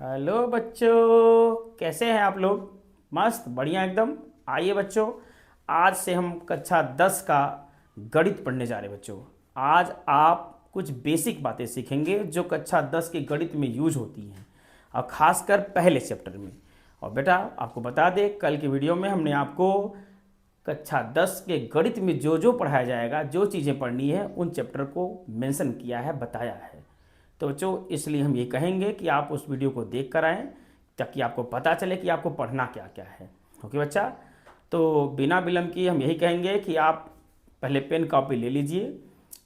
Hello बच्चों, कैसे हैं आप लोग। मस्त बढ़िया एकदम। आइए बच्चों, आज से हम कक्षा 10 का गणित पढ़ने जा रहे हैं बच्चों। आज आप कुछ बेसिक बातें सीखेंगे जो कक्षा 10 के गणित में यूज होती हैं, और ख़ासकर पहले चैप्टर में। और बेटा आपको बता दें, कल की वीडियो में हमने आपको कक्षा 10 के गणित में जो जो पढ़ाया जाएगा, जो चीज़ें पढ़नी है, उन चैप्टर को मेंशन किया है, बताया है। तो बच्चों इसलिए हम ये कहेंगे कि आप उस वीडियो को देख कर आएँ, ताकि आपको पता चले कि आपको पढ़ना क्या क्या है। ओके बच्चा, तो बिना विलम्ब किए हम यही कहेंगे कि आप पहले पेन कॉपी ले लीजिए,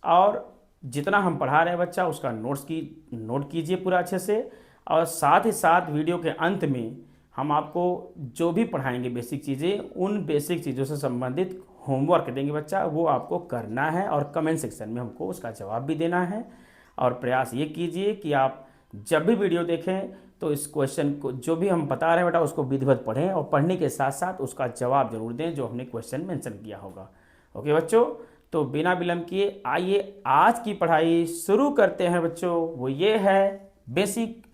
और जितना हम पढ़ा रहे हैं बच्चा उसका नोट कीजिए पूरा अच्छे से। और साथ ही साथ वीडियो के अंत में हम आपको जो भी पढ़ाएंगे बेसिक चीज़ें, उन बेसिक चीज़ों से संबंधित होमवर्क देंगे बच्चा, वो आपको करना है और कमेंट सेक्शन में हमको उसका जवाब भी देना है। और प्रयास ये कीजिए कि आप जब भी वीडियो देखें तो इस क्वेश्चन को, जो भी हम बता रहे हैं बेटा, उसको विधिवत पढ़ें, और पढ़ने के साथ साथ उसका जवाब जरूर दें जो हमने क्वेश्चन मेंशन किया होगा। ओके बच्चों, तो बिना विलम्ब किए आइए आज की पढ़ाई शुरू करते हैं बच्चों। वो ये है बेसिक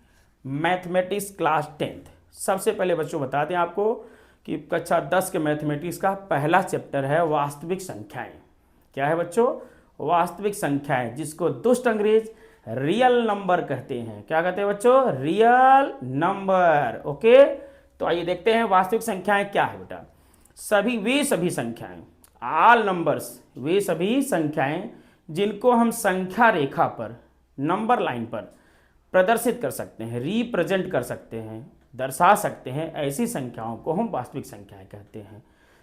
मैथमेटिक्स क्लास 10th। सबसे पहले बच्चों बता दें आपको कि कक्षा 10 के मैथमेटिक्स का पहला चैप्टर है वास्तविक संख्याएं। क्या है बच्चों? वास्तविक संख्याएं, जिसको दुष्ट अंग्रेज रियल नंबर कहते हैं। क्या कहते हैं बच्चों? Real number. ओके, तो आइए देखते हैं वास्तविक संख्याएं क्या है बेटा। सभी संख्याएं, ऑल नंबर्स, वे सभी संख्याएं जिनको हम संख्या रेखा पर, नंबर लाइन पर प्रदर्शित कर सकते हैं, रिप्रेजेंट कर सकते हैं, दर्शा सकते हैं, ऐसी संख्याओं को हम वास्तविक संख्याएं कहते हैं।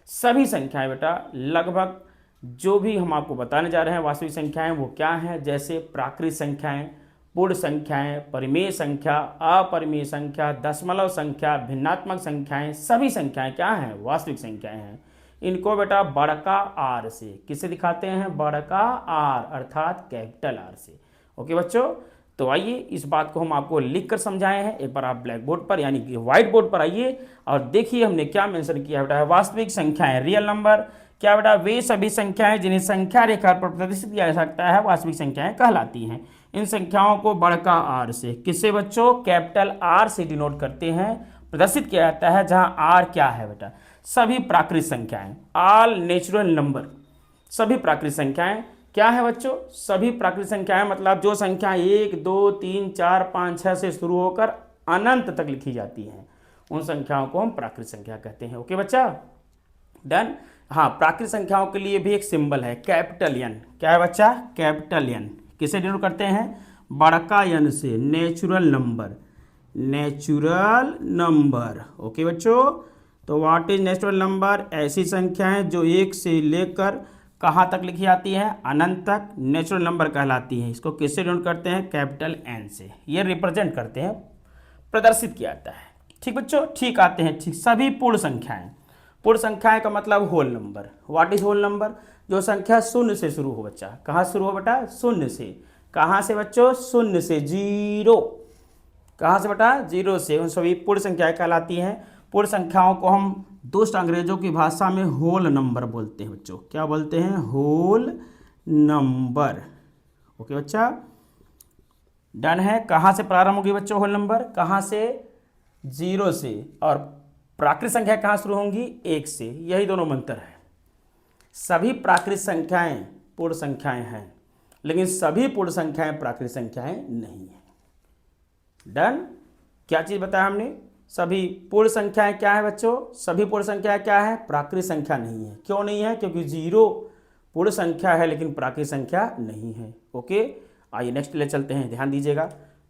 सभी संख्याएं बेटा, लगभग जो भी हम आपको बताने जा रहे हैं वास्तविक संख्याएं वो क्या हैं, जैसे प्राकृत संख्याएं, पूर्ण संख्याएं, परिमेय संख्या, अपरिमेय संख्या, दशमलव संख्या, भिन्नात्मक संख्याएं, सभी संख्याएं क्या हैं? वास्तविक संख्याएं हैं। इनको बेटा बड़का आर से, किसे दिखाते हैं? बड़का आर, अर्थात कैपिटल आर से। ओके बच्चों, तो आइए इस बात को हम आपको लिख कर समझाए हैं। एक बार आप ब्लैक बोर्ड पर यानी कि व्हाइट बोर्ड पर आइए और देखिए हमने क्या मेंशन किया बेटा। वास्तविक संख्याएं, रियल नंबर, क्या बेटा? वे सभी संख्याएं जिन्हें संख्या रेखा पर प्रदर्शित किया जा सकता है वास्तविक संख्याएं कहलाती हैं। इन संख्याओं को बड़का आर से, किससे बच्चों? कैपिटल आर से डिनोट करते हैं, प्रदर्शित किया जाता है, जहां आर क्या है बेटा? सभी प्राकृत संख्याएं, ऑल नेचुरल नंबर। सभी प्राकृत संख्याएं क्या है बच्चों? सभी प्राकृत संख्याएं मतलब जो संख्या 1 2 3 4 5 6 से शुरू होकर अनंत तक लिखी जाती हैं, उन संख्याओं को हम प्राकृत संख्या कहते हैं। ओके बच्चा, डन। हाँ, प्राकृत संख्याओं के लिए भी एक सिंबल है, कैपिटल एन। क्या है बच्चा? Capital N. किसे डिनोट करते हैं? बड़का एन से, natural number, natural number. Okay बच्चों, तो व्हाट इज नेचुरल नंबर? ऐसी संख्याएं जो 1 से लेकर कहाँ तक लिखी जाती है? अनंत तक नेचुरल नंबर कहलाती है। इसको किससे डिनोट करते हैं? कैपिटल एन से। ये रिप्रेजेंट करते हैं, प्रदर्शित किया जाता है। ठीक बच्चों, ठीक आते हैं। ठीक, सभी पूर्ण संख्याएं, पूर्ण संख्याएं का मतलब whole number. What is whole number? जो संख्या शून्य से शुरू हो बच्चा। कहाँ शुरू हो बेटा? शून्य से। कहाँ से बच्चों? शून्य से, जीरो। कहाँ से बेटा? जीरो से। उन सभी पूर्ण संख्याएं कहलाती हैं। पूर्ण संख्याओं को हम दुष्ट अंग्रेजों की भाषा में होल नंबर बोलते हैं बच्चों। क्या बोलते हैं? Whole number. ओके बच्चा, डन है। कहाँ से प्रारंभ होगी बच्चों होल नंबर? कहाँ से? जीरो से। और प्राकृत संख्या कहाँ शुरू होंगी? 1 से। यही दोनों मंत्र हैं। सभी प्राकृत संख्याएं पूर्ण संख्याएं हैं, लेकिन सभी पूर्ण संख्याएं प्राकृत संख्याएं नहीं हैं। डन। क्या चीज़ बताया हमने? सभी पूर्ण संख्याएं क्या है बच्चों? सभी पूर्ण संख्याएं क्या है? प्राकृत संख्या नहीं है। क्यों नहीं है? क्योंकि जीरो पूर्ण संख्या है लेकिन प्राकृत संख्या नहीं है। ओके, आइए नेक्स्ट ले चलते हैं, ध्यान दीजिएगा।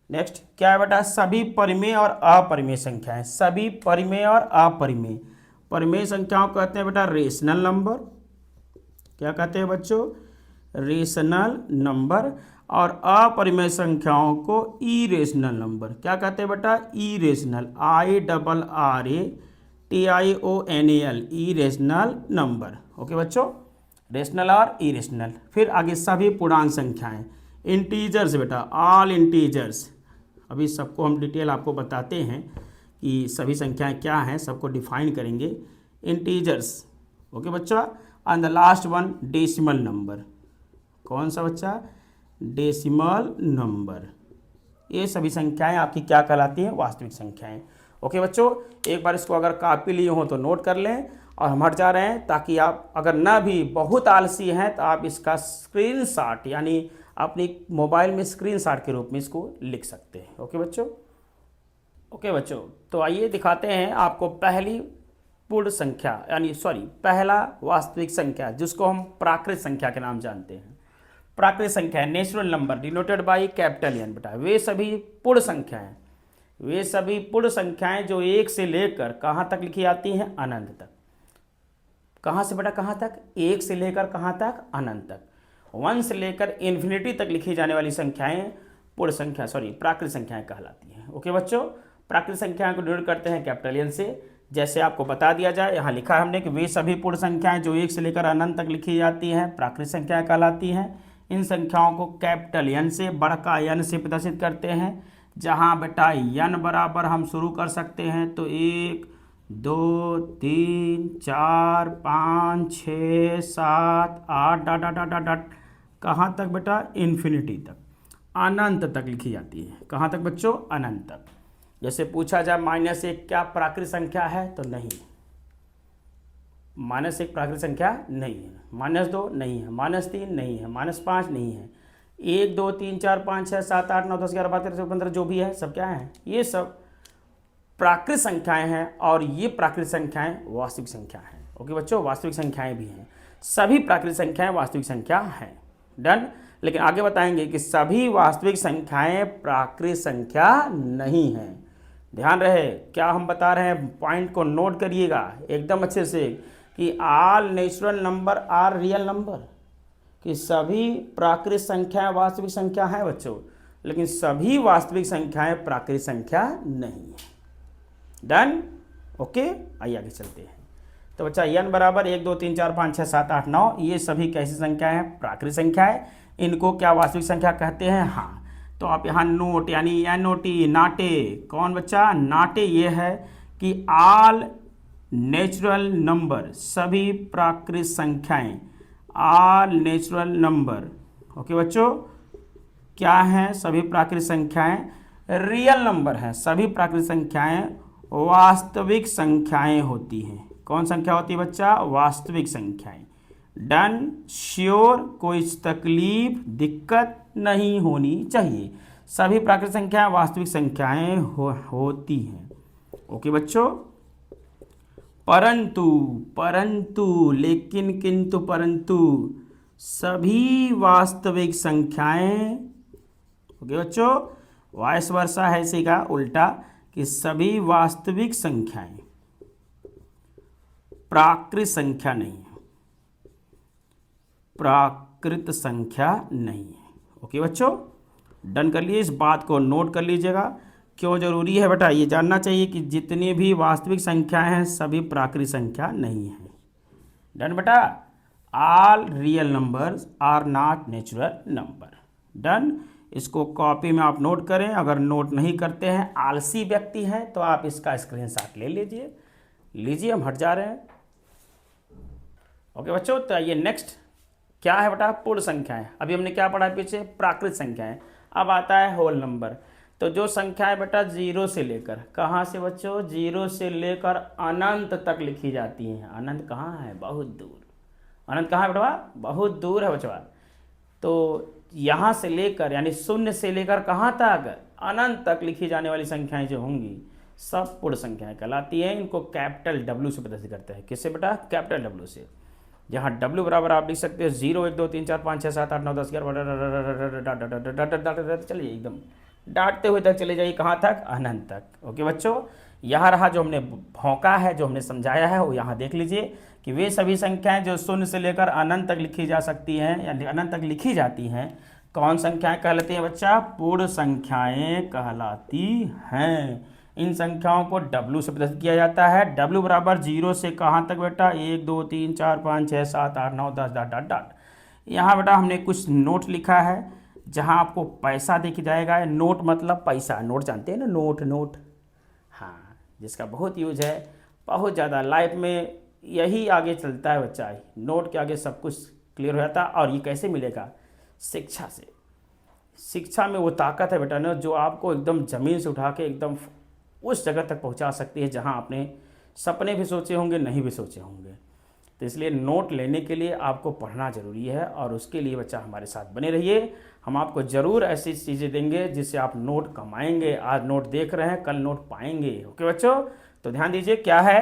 नेक्स्ट क्या है बेटा? सभी परिमेय और अपरिमेय संख्याएं। सभी परिमेय और अपरिमेय। परिमेय संख्याओं को कहते हैं बेटा रेशनल नंबर। क्या कहते हैं बच्चों? Rational number. और अपरिमेय संख्याओं को इरेशनल नंबर। क्या कहते हैं बेटा? Irrational, IRRATIONAL, irrational number. Okay बच्चों, रेशनल और इरेशनल। फिर आगे सभी पूर्णांक संख्याएं, इंटीजर्स बेटा, ऑल इंटीजर्स। अभी सबको हम डिटेल आपको बताते हैं कि सभी संख्याएं क्या हैं, सबको डिफाइन करेंगे। इंटीजर्स। ओके बच्चा, and the last one decimal number. कौन सा बच्चा? Decimal number. ये सभी संख्याएं आपकी क्या कहलाती हैं? वास्तविक संख्याएं। ओके बच्चों, एक बार इसको अगर कॉपी लिए हो तो नोट कर लें, और हम हट जा रहे हैं ताकि आप अगर ना भी बहुत आलसी हैं तो आप इसका स्क्रीनशॉट यानी अपनी मोबाइल में स्क्रीनशॉट के रूप में इसको लिख सकते हैं। ओके बच्चों। ओके बच्चों, तो आइए दिखाते हैं आपको पहली पूर्ण संख्या यानी पहला वास्तविक संख्या जिसको हम प्राकृत संख्या के नाम जानते हैं। प्राकृत संख्या natural number denoted by capital N बेटा, वे सभी पूर्ण संख्याएं, वे सभी पूर्ण संख्याएं जो एक से लेकर कहाँ तक लिखी जाती हैं? अनंत तक। कहाँ से बेटा कहाँ तक? एक से लेकर कहाँ तक? अनंत तक। 1 से लेकर इन्फिनिटी तक लिखी जाने वाली संख्याएं पूर्ण संख्या प्राकृत संख्याएं कहलाती हैं। ओके बच्चों, प्राकृत संख्याओं को डिनोट करते हैं कैपिटल एन से। जैसे आपको बता दिया जाए, यहाँ लिखा है हमने कि वे सभी पूर्ण संख्याएं जो एक से लेकर अनंत तक लिखी जाती हैं प्राकृत संख्याएं कहलाती हैं। इन संख्याओं को कैपिटल एन से बड़का एन से प्रदर्शित करते हैं, जहाँ बेटा एन बराबर हम शुरू कर सकते हैं तो 1 2 3 4 5 6 7 8 डॉट डॉट डॉट डॉट कहाँ तक बेटा? इन्फिनिटी तक, अनंत तक लिखी जाती है। कहाँ तक बच्चों? अनंत तक। जैसे पूछा जाए -1 क्या प्राकृत संख्या है? तो नहीं, -1 प्राकृत संख्या नहीं है। -2 नहीं है, -3 नहीं है, -5 नहीं है, 1 2 3 4 5 6 7 8 9 10 11 12 13 15 जो भी है सब क्या है? ये सब प्राकृत संख्याएं हैं, और ये प्राकृत संख्याएं वास्तविक संख्या हैं। ओके बच्चों, वास्तविक संख्याएं भी हैं, सभी प्राकृत संख्याएं वास्तविक संख्या हैं। डन। लेकिन आगे बताएंगे कि सभी वास्तविक संख्याएं प्राकृत संख्या नहीं हैं। ध्यान रहे क्या हम बता रहे हैं, पॉइंट को नोट करिएगा एकदम अच्छे से कि all natural number are real number, कि सभी प्राकृत संख्याएं वास्तविक संख्या हैं बच्चों, लेकिन सभी वास्तविक संख्याएं प्राकृत संख्या नहीं है। डन। ओके, आइए आगे चलते हैं। तो बच्चा n बराबर 1 2 3 4 5 6 7 8 9 ये सभी कैसी संख्या है? प्राकृत संख्या है। इनको क्या वास्तविक संख्या कहते हैं? हाँ, तो आप यहाँ नोट यानी NOT नाटे, कौन बच्चा? नाटे ये है कि ऑल नेचुरल नंबर, सभी प्राकृत संख्याएं, ऑल नेचुरल नंबर। ओके बच्चों, क्या हैं? सभी प्राकृत संख्याएं रियल नंबर हैं, सभी प्राकृत संख्याएं वास्तविक संख्याएं होती हैं। कौन संख्या होती है बच्चा? वास्तविक संख्याएं। डन। श्योर, कोई तकलीफ दिक्कत नहीं होनी चाहिए, सभी प्राकृत संख्याएं वास्तविक संख्याएं होती हैं। ओके बच्चों, परंतु लेकिन किंतु परंतु सभी वास्तविक संख्याएं, ओके बच्चों, वाइस वर्सा है इसी का उल्टा, कि सभी वास्तविक संख्याएं प्राकृत संख्या नहीं है, प्राकृत संख्या नहीं है। ओके बच्चों, डन कर लिए, इस बात को नोट कर लीजिएगा। क्यों जरूरी है बेटा? ये जानना चाहिए कि जितनी भी वास्तविक संख्याएं हैं सभी प्राकृत संख्या नहीं है। डन बेटा। All real numbers are not natural number. Done. इसको कॉपी में आप नोट करें, अगर नोट नहीं करते हैं, आलसी व्यक्ति हैं, तो आप इसका स्क्रीनशॉट ले लीजिए। हम हट जा रहे हैं। ओके बच्चों, तो ये नेक्स्ट क्या है बेटा? पूर्ण संख्याएं। अभी हमने क्या पढ़ा पीछे? प्राकृत संख्याएं। अब आता है होल नंबर। तो जो संख्याएं बेटा 0 से लेकर, कहाँ से बच्चों? 0 से लेकर अनंत तक लिखी जाती हैं। अनंत कहाँ है? बहुत दूर। अनंत कहाँ है बेटा? बहुत दूर है बच्चा। तो यहाँ से लेकर यानी 0 से लेकर कहाँ तक? अनंत तक लिखी जाने वाली संख्याएं जो होंगी सब पूर्ण संख्याएं कहलाती हैं। इनको कैपिटल W से प्रदर्शित करते हैं। किससे बेटा? कैपिटल W से। जहाँ W बराबर आप लिख सकते हो 0 1 2 3 4 5 6 7 8 9 10 11 चलिए एकदम डांटते हुए तक चले जाइए। कहाँ तक? अनंत तक। ओके बच्चों, यहाँ रहा जो हमने भौंका है, जो हमने समझाया है, वो यहाँ देख लीजिए कि वे सभी संख्याएं जो 0 से लेकर अनंत तक लिखी जा सकती हैं या अनंत तक लिखी जाती हैं, कौन संख्याएं कहलाती हैं बच्चा? पूर्ण संख्याएं कहलाती हैं। इन संख्याओं को W से प्रदर्शित किया जाता है। W बराबर 0 से कहाँ तक बेटा? 1 2 3 4 5 6 7 8 9 10 डॉट डॉट डॉट। यहाँ बेटा हमने कुछ नोट लिखा है, जहाँ आपको पैसा दिख जाएगा। नोट मतलब पैसा, नोट जानते हैं ना? नोट। हाँ, जिसका बहुत यूज है, बहुत ज़्यादा लाइफ में यही आगे चलता है बच्चा। नोट के आगे सब कुछ क्लियर हो जाता है। और ये कैसे मिलेगा? शिक्षा से। शिक्षा में वो ताकत है बेटा ना, जो आपको एकदम ज़मीन से उठा के एकदम उस जगह तक पहुंचा सकती है जहां आपने सपने भी सोचे होंगे, नहीं भी सोचे होंगे। तो इसलिए नोट लेने के लिए आपको पढ़ना ज़रूरी है, और उसके लिए बच्चा हमारे साथ बने रहिए। हम आपको ज़रूर ऐसी चीज़ें देंगे जिससे आप नोट कमाएंगे। आज नोट देख रहे हैं, कल नोट पाएंगे। ओके बच्चों, तो ध्यान दीजिए क्या है,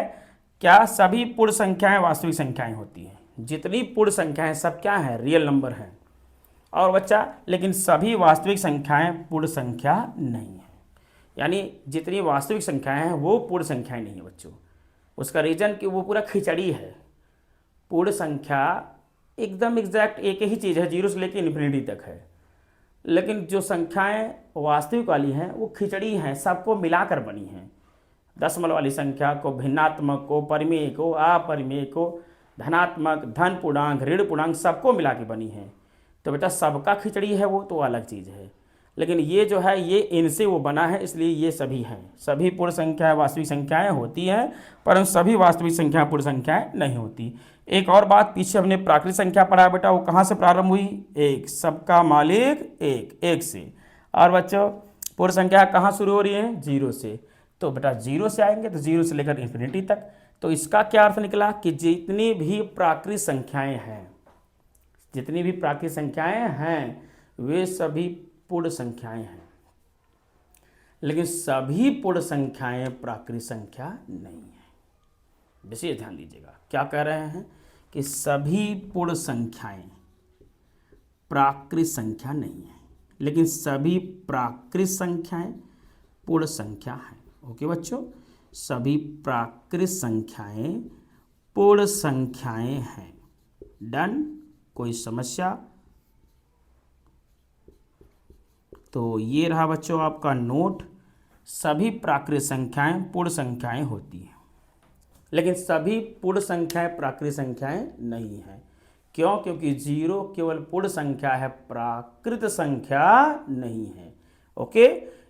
क्या सभी पूर्ण संख्याएं वास्तविक संख्याएं होती हैं? जितनी पूर्ण संख्याएं सब क्या है, रियल नंबर हैं। और बच्चा लेकिन सभी वास्तविक संख्याएं पूर्ण संख्या नहीं है, यानी जितनी वास्तविक संख्याएं हैं वो पूर्ण संख्याएं नहीं है बच्चों। उसका रीज़न कि वो पूरा खिचड़ी है। पूर्ण संख्या एकदम एग्जैक्ट एक ही चीज़ है, जीरो से लेकर इन्फिनिटी तक है, लेकिन जो संख्याएं वास्तविक वाली हैं वो खिचड़ी हैं, सबको मिलाकर बनी हैं। दशमलव वाली संख्या को, भिन्नात्मक को, परिमेय को, अपरिमेय को, धनात्मक, धन पूर्णांक, ऋण पूर्णांक, सबको मिला के बनी है। तो बेटा सबका खिचड़ी है वो तो अलग चीज़ है, लेकिन ये जो है ये इनसे वो बना है, इसलिए ये सभी हैं। सभी पूर्ण संख्याएं वास्तविक संख्याएं होती हैं, परंतु सभी वास्तविक संख्याएं पूर्ण संख्याएं नहीं होती। एक और बात, पीछे हमने प्राकृतिक संख्या पढ़ा बेटा, वो कहाँ से प्रारंभ हुई? एक, सबका मालिक एक, एक से। और बच्चों पूर्ण संख्या कहाँ शुरू हो रही है? जीरो से। तो बेटा जीरो से आएंगे तो जीरो से लेकर इन्फिनिटी तक। तो इसका क्या अर्थ निकला कि जितनी भी प्राकृतिक संख्याएं हैं, जितनी भी प्राकृतिक संख्याएं हैं वे सभी पूर्ण संख्याएं हैं, लेकिन सभी पूर्ण संख्याएं प्राकृतिक संख्या नहीं है। विशेष ध्यान दीजिएगा, क्या कह रहे हैं कि सभी पूर्ण संख्याएं प्राकृतिक संख्या नहीं है, लेकिन सभी प्राकृतिक संख्याएं पूर्ण संख्या हैं। ओके बच्चों, सभी प्राकृतिक संख्याएं पूर्ण संख्याएं हैं। डन? कोई समस्या? तो ये रहा बच्चों आपका नोट। सभी प्राकृतिक संख्याएं पूर्ण संख्याएं होती हैं, लेकिन सभी पूर्ण संख्याएं प्राकृतिक संख्याएं नहीं हैं। क्यों? क्योंकि जीरो केवल पूर्ण संख्या है, प्राकृतिक संख्या नहीं है। ओके,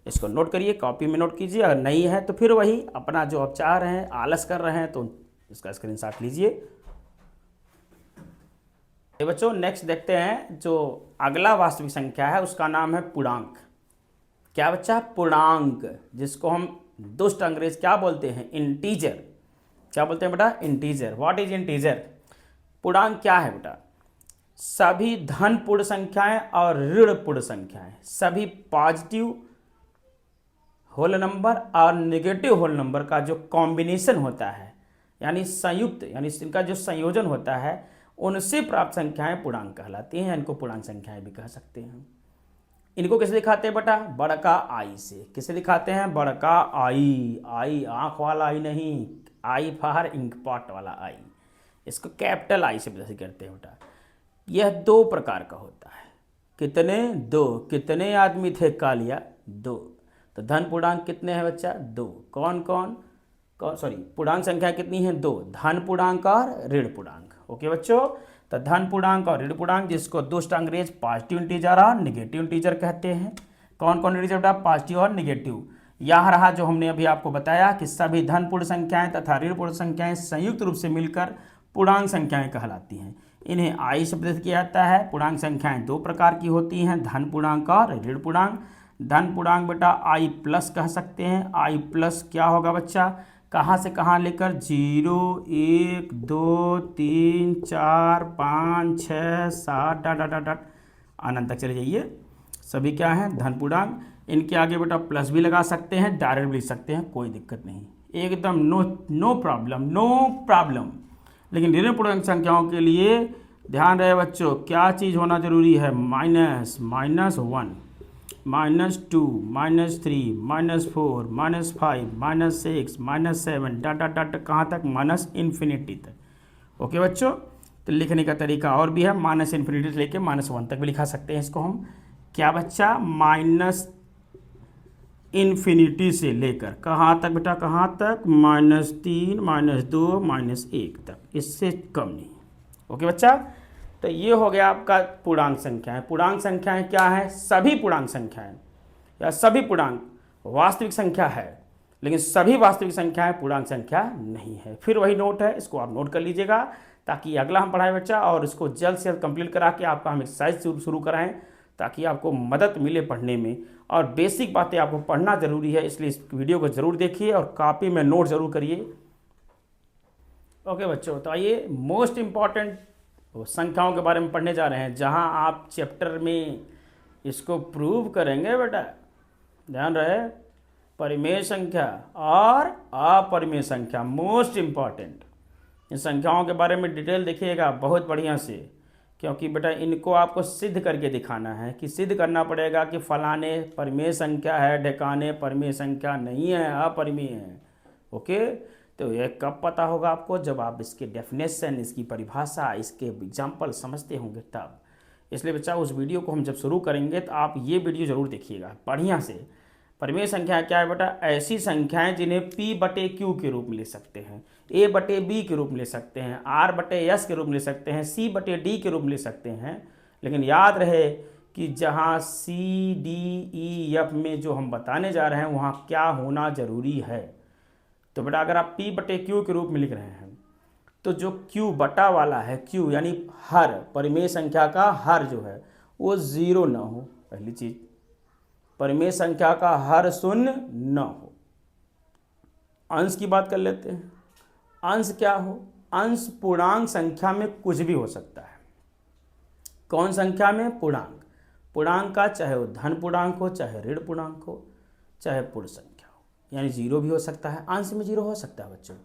इसको नोट करिए, कॉपी में नोट कीजिए। अगर नहीं है तो फिर वही अपना जो आप चाह रहे हैं, आलस कर रहे हैं, तो इसका स्क्रीनशॉट लीजिए। बच्चों नेक्स्ट देखते हैं, जो अगला वास्तविक संख्या है उसका नाम है पूर्णांक। क्या बच्चा? पूर्णांक, जिसको हम दुष्ट अंग्रेज क्या बोलते हैं? इंटीजर। क्या बोलते हैं बेटा? इंटीजर। What is integer? पूर्णांक क्या है बेटा? सभी धन पूर्ण संख्याएं और ऋण पूर्ण संख्याएं, सभी पॉजिटिव होल नंबर और नेगेटिव होल नंबर का जो कॉम्बिनेशन होता है, यानी संयुक्त, यानी इनका जो संयोजन होता है, उनसे प्राप्त संख्याएं पूर्णांक कहलाती हैं। इनको पूर्णांक संख्याएं भी कह सकते हैं। इनको कैसे दिखाते हैं बेटा? बड़का आई से। किसे दिखाते हैं? बड़का आई। आई आंख वाला आई नहीं, आई फॉर इंक पॉट वाला आई। इसको कैपिटल आई से जैसे करते हैं बेटा। यह दो प्रकार का होता है। कितने? दो। कितने आदमी थे कालिया? दो। तो धन पूर्णांक कितने हैं बच्चा? दो। कौन कौन सॉरी पूर्णांक संख्या कितनी है? दो। धन पूर्णांक और ऋण पूर्णांक। ओके बच्चों, तो धन पूर्णांक और ऋण पूर्णांक, जिसको दुष्ट अंग्रेज पॉजिटिव इंटीजर और निगेटिव इंटीजर कहते हैं। कौन कौन इंटीजर बेटा? पॉजिटिव और निगेटिव। यह रहा जो हमने अभी आपको बताया कि सभी धन पूर्ण संख्याएं तथा ऋण पूर्ण संख्याएं संयुक्त रूप से मिलकर पूर्णांक संख्याएं कहलाती हैं। इन्हें आई शब्द से किया जाता है। पूर्णांक संख्याएं दो प्रकार की होती हैं, धन पूर्णांक और ऋण पूर्णांक। धन पूर्णांक बेटा आई प्लस कह सकते हैं। आई प्लस क्या होगा बच्चा? कहाँ से कहाँ लेकर? 0, 1, 2, 3, 4, 5, 6, 7 डॉट डॉट डॉट अनंत तक चले जाइए। सभी क्या हैं? धन पूर्णांक। इनके आगे बेटा प्लस भी लगा सकते हैं, डायरेक्ट भी लिख सकते हैं, कोई दिक्कत नहीं, एकदम नो प्रॉब्लम। लेकिन ऋण पूर्णांक संख्याओं के लिए ध्यान रहे बच्चों, क्या चीज़ होना जरूरी है? -, -1, -2, -3, -4, -5, -6, -7 डॉट डॉट डॉट कहाँ तक? -इन्फिनिटी तक। ओके बच्चों, तो लिखने का तरीका और भी है, -इन्फिनिटी से लेके -1 तक भी लिखा सकते हैं इसको हम। क्या बच्चा? -इन्फिनिटी से लेकर कहाँ तक बेटा? कहाँ तक? -3, -2, -1 तक, इससे कम नहीं। ओके बच्चा, तो ये हो गया आपका पूर्णांक संख्याएं। पूर्णांक संख्याएं क्या है? सभी पूर्णांक संख्याएं या सभी पूर्णांक वास्तविक संख्या है, लेकिन सभी वास्तविक संख्याएं पूर्णांक संख्या नहीं है। फिर वही नोट है, इसको आप नोट कर लीजिएगा ताकि अगला हम पढ़ाएं बच्चा, और इसको जल्द से जल्द कंप्लीट करा के आपका हम एक्सरसाइज शुरू कराएं, ताकि आपको मदद मिले पढ़ने में, और बेसिक बातें आपको पढ़ना ज़रूरी है, इसलिए इस वीडियो को ज़रूर देखिए और कॉपी में नोट ज़रूर करिए। ओके बच्चों, तो आइए मोस्ट इम्पॉर्टेंट संख्याओं के बारे में पढ़ने जा रहे हैं, जहां आप चैप्टर में इसको प्रूव करेंगे बेटा। ध्यान रहे, परिमेय संख्या और अपरिमेय संख्या मोस्ट इम्पॉर्टेंट। इन संख्याओं के बारे में डिटेल देखिएगा बहुत बढ़िया से, क्योंकि बेटा इनको आपको सिद्ध करके दिखाना है, कि सिद्ध करना पड़ेगा कि फलाने परिमेय संख्या है, ढकाने परिमेय संख्या नहीं है, अपरिमेय है। ओके, तो यह कब पता होगा आपको? जब आप इसके डेफिनेशन, इसकी परिभाषा, इसके एग्जाम्पल समझते होंगे तब। इसलिए बच्चा उस वीडियो को हम जब शुरू करेंगे तो आप ये वीडियो ज़रूर देखिएगा बढ़िया से। परिमेय संख्या क्या है बेटा? ऐसी संख्याएं जिन्हें P बटे Q के रूप में ले सकते हैं, A बटे B के रूप में ले सकते हैं, R बटे S के रूप में ले सकते हैं, C बटे D के रूप में ले सकते हैं। लेकिन याद रहे कि जहाँ C, D, E, F में जो हम बताने जा रहे हैं वहाँ क्या होना ज़रूरी है। तो बेटा अगर आप P बटे Q के रूप में लिख रहे हैं तो जो Q बटा वाला है, Q यानी हर, परिमेय संख्या का हर जो है वो 0 ना हो। पहली चीज, परिमेय संख्या का हर शून्य न हो। अंश की बात कर लेते हैं। अंश क्या हो? अंश पूर्णांक संख्या में कुछ भी हो सकता है। कौन संख्या में? पूर्णांक। पूर्णांक का चाहे वो धन पूर्णांक हो, चाहे ऋण पूर्णांक हो, चाहे पूर्ण संख्या हो, यानी 0 भी हो सकता है। अंश में 0 हो सकता है बच्चों,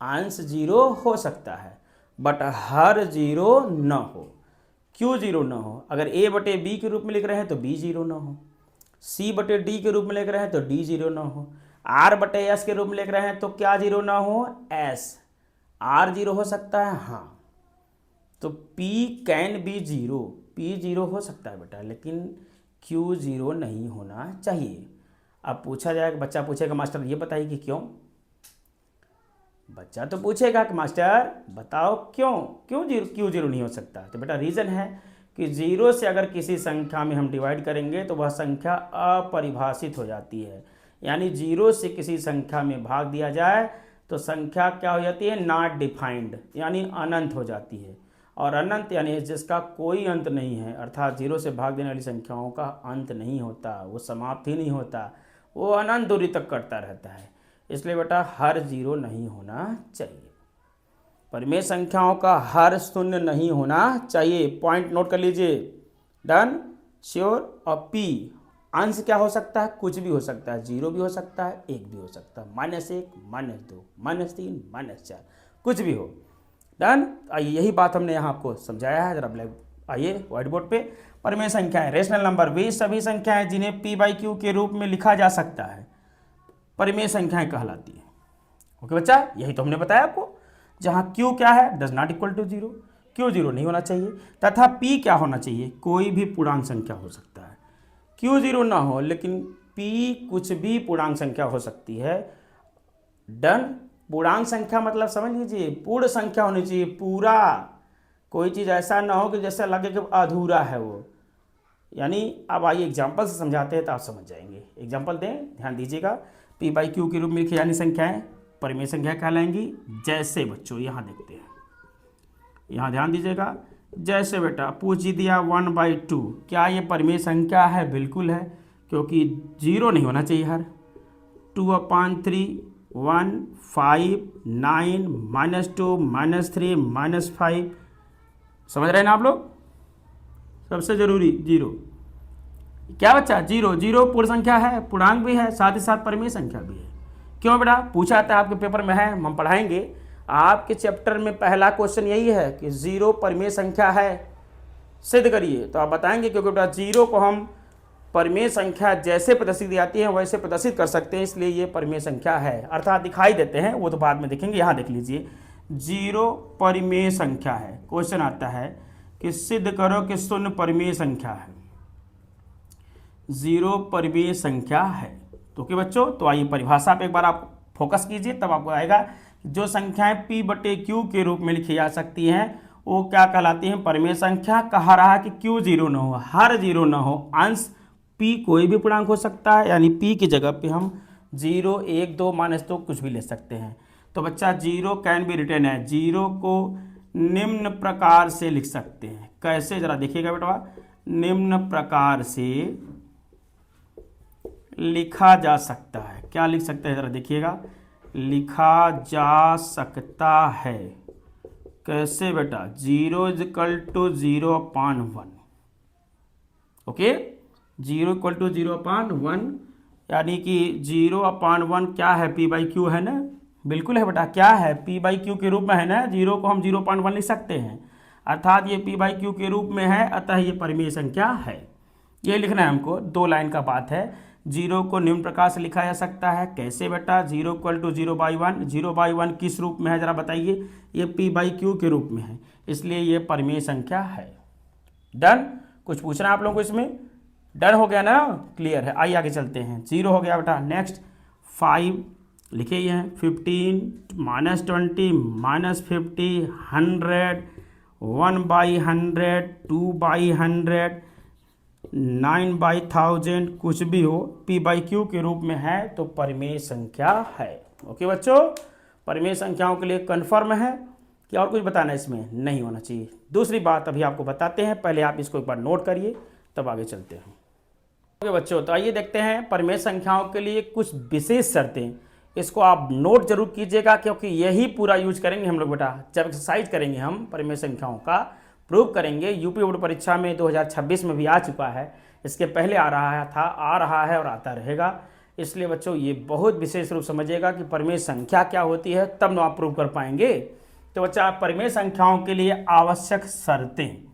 अंश 0 हो सकता है, बट हर 0 न हो। क्यों 0 न हो? अगर A बटे B के रूप में लिख रहे हैं तो B 0 न हो, C बटे D के रूप में लिख रहे हैं तो D 0 न हो, R बटे S के रूप में लिख रहे हैं तो क्या 0 न हो? S। R 0 हो सकता है, हाँ। तो P कैन बी 0, P 0 हो सकता है बेटा, लेकिन Q 0 नहीं होना चाहिए। अब पूछा जाएगा, बच्चा पूछेगा मास्टर ये बताइए कि क्यों? बच्चा तो पूछेगा कि मास्टर बताओ क्यों 0 नहीं हो सकता? तो बेटा रीज़न है कि 0 से अगर किसी संख्या में हम डिवाइड करेंगे तो वह संख्या अपरिभाषित हो जाती है। यानी 0 से किसी संख्या में भाग दिया जाए तो संख्या क्या हो जाती है? नॉट डिफाइंड, यानी अनंत हो जाती है। और अनंत यानी जिसका कोई अंत नहीं है, अर्थात 0 से भाग देने वाली संख्याओं का अंत नहीं होता, वो समाप्त ही नहीं होता, वो अनंत दूरी तक करता रहता है। इसलिए बेटा हर 0 नहीं होना चाहिए। परिमेय संख्याओं का हर शून्य नहीं होना चाहिए। पॉइंट नोट कर लीजिए। Done, sure. और P अंश क्या हो सकता है? कुछ भी हो सकता है, 0 भी हो सकता है, 1 भी हो सकता है, -1, -2, -3, -4, कुछ भी हो। डन। आइए यही बात हमने यहाँ आपको समझाया है। जरा ब्लैक आइए व्हाइट बोर्ड पे। परिमेय संख्याएं, रेशनल नंबर, वे सभी संख्याएं जिन्हें P बाई Q के रूप में लिखा जा सकता है परिमेय संख्याएं कहलाती है। ओके बच्चा, यही तो हमने बताया आपको। जहां Q क्या है? Does not equal to 0, Q 0 नहीं होना चाहिए। तथा P क्या होना चाहिए? कोई भी पूर्णांक संख्या हो सकता है। Q 0 ना हो, लेकिन P कुछ भी पूर्णांक संख्या हो सकती है। डन। पूर्णांक संख्या मतलब समझ लीजिए पूर्ण संख्या होनी चाहिए, पूरा। कोई चीज़ ऐसा ना हो कि जैसा लगे कि अधूरा है वो। यानी अब आइए एग्जाम्पल से समझाते हैं तो आप समझ जाएंगे। एग्जाम्पल दें, ध्यान दीजिएगा। P बाई Q के रूप में लिखी जानी संख्याएं परिमेय संख्या कहलाएंगी। जैसे बच्चों यहाँ देखते हैं, यहाँ ध्यान दीजिएगा। जैसे बेटा पूछ ही दिया 1/2, क्या ये परिमेय संख्या है? बिल्कुल है, क्योंकि 0 नहीं होना चाहिए हर। 2/3, 1, 5, 9, -2, -3, -5। समझ रहे हैं ना आप लोग? सबसे जरूरी 0 क्या बच्चा? 0 पूर्ण संख्या है, पूर्णांक भी है, साथ ही साथ परिमेय संख्या भी है। क्यों बेटा? पूछा था आपके पेपर में, है हम पढ़ाएंगे। आपके चैप्टर में पहला क्वेश्चन यही है कि 0 परिमेय संख्या है, सिद्ध करिए। तो आप बताएंगे क्योंकि बेटा 0 को हम परिमेय संख्या जैसे प्रदर्शित आती है वैसे प्रदर्शित कर सकते हैं, इसलिए ये परिमेय संख्या है, अर्थात दिखाई देते हैं, वो तो बाद में देखेंगे। यहाँ देख लीजिए 0 परिमेय संख्या है। क्वेश्चन आता है कि सिद्ध करो कि शून्य परिमेय संख्या है। 0 परिमेय संख्या है। तो क्या बच्चों? तो आइए परिभाषा पे एक बार आप फोकस कीजिए, तब आपको आएगा जो संख्याएं P बटे Q के रूप में लिखी जा सकती हैं वो क्या कहलाती हैं? परिमेय संख्या। कहा रहा कि Q 0 ना हो, हर 0 ना हो। अंश P कोई भी पूर्णांक हो सकता है, यानी P की जगह पे हम 0, 1, 2, -2 कुछ भी ले सकते हैं। तो बच्चा 0 कैन बी रिटन है। 0 को निम्न प्रकार से लिख सकते हैं। कैसे? जरा देखिएगा बेटा। निम्न प्रकार से लिखा जा सकता है। क्या लिख सकते हैं जरा देखिएगा, लिखा जा सकता है। कैसे बेटा, 0 = 0/1। ओके, 0 = 0/1 यानी कि 0/1 क्या है, p/q है ना। बिल्कुल है बेटा, क्या है, p/q के रूप में है ना। 0 को हम 0/1 लिख सकते हैं, अर्थात ये p/q के रूप में है, अतः ये परिमेय संख्या है। ये लिखना है हमको, 2 लाइन का बात है। 0 को निम्न प्रकार से लिखा जा सकता है। कैसे बेटा, 0 = 0/1। 0/1 किस रूप में है जरा बताइए, ये p/q के रूप में है, इसलिए ये परिमेय संख्या है। डन। कुछ पूछना आप लोगों को इसमें? डन हो गया ना, क्लियर है। आइए आगे चलते हैं। 0 हो गया बेटा। नेक्स्ट 5 लिखे ही हैं। 15 -20 -50 100 1/100 2/100 9/1000 कुछ भी हो, p/q के रूप में है तो परिमेय संख्या है। ओके बच्चों, परिमेय संख्याओं के लिए कन्फर्म है कि और कुछ बताना इसमें नहीं होना चाहिए। दूसरी बात अभी आपको बताते हैं, पहले आप इसको एक बार नोट करिए तब आगे चलते हैं। ओके बच्चों, तो आइए देखते हैं परिमेय संख्याओं के लिए कुछ विशेष शर्तें। इसको आप नोट जरूर कीजिएगा, क्योंकि यही पूरा यूज करेंगे हम लोग बेटा जब एक्सरसाइज करेंगे। हम परिमेय संख्याओं का प्रूव करेंगे। यूपी बोर्ड परीक्षा में 2026 में भी आ चुका है, इसके पहले आ रहा है और आता रहेगा। इसलिए बच्चों ये बहुत विशेष रूप समझिएगा कि परिमेय संख्या क्या होती है, तब ना आप प्रूव कर पाएंगे। तो बच्चा, परिमेय संख्याओं के लिए आवश्यक शर्तें।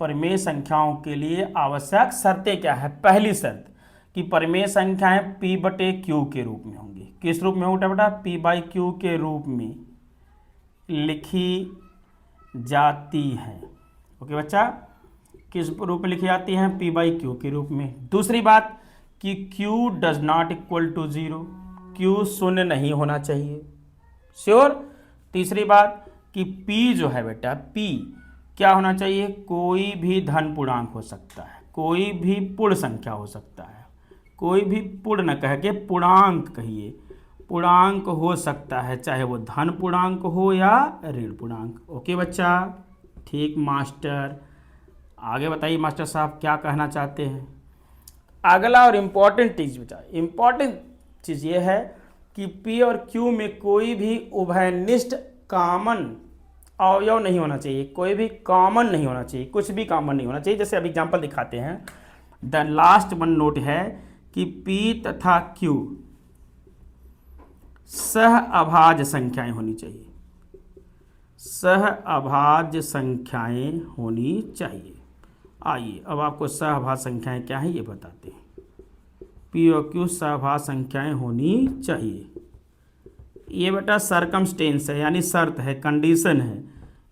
परिमेय संख्याओं के लिए आवश्यक शर्तें क्या है? पहली शर्त कि परिमेय संख्याएं p/q के रूप में होंगी। किस रूप में होगा बेटा? p/q के रूप में लिखी जाती है। ओके बच्चा, किस रूप में लिखी जाती हैं? p/q के रूप में। दूसरी बात कि q does not equal to 0, q शून्य नहीं होना चाहिए। श्योर। तीसरी बात कि p जो है बेटा, p क्या होना चाहिए? कोई भी धन पूर्णांक हो सकता है, कोई भी पूर्ण संख्या हो सकता है, कोई भी पूर्ण न कह के पूर्णांक कहिए, पूर्णांक हो सकता है, चाहे वो धन पूर्णांक हो या ऋण पूर्णांक। ओके बच्चा, ठीक मास्टर। आगे बताइए मास्टर साहब क्या कहना चाहते हैं। अगला और इम्पॉर्टेंट चीज़ बेटा, इम्पॉर्टेंट चीज़ ये है कि p और q में कोई भी उभयनिष्ठ कॉमन अवयव नहीं होना चाहिए, कोई भी कॉमन नहीं होना चाहिए, कुछ भी कॉमन नहीं होना चाहिए। जैसे अभी एग्जाम्पल दिखाते हैं। द लास्ट वन नोट है कि p तथा q सहअभाज्य संख्याएं होनी चाहिए, सहअभाज्य संख्याएं होनी चाहिए। आइए अब आपको सहअभाज्य संख्याएं क्या है ये बताते हैं। p और q सहअभाज्य संख्याएं होनी चाहिए। ये बेटा सरकमस्टेंस है, यानी शर्त है, कंडीशन है।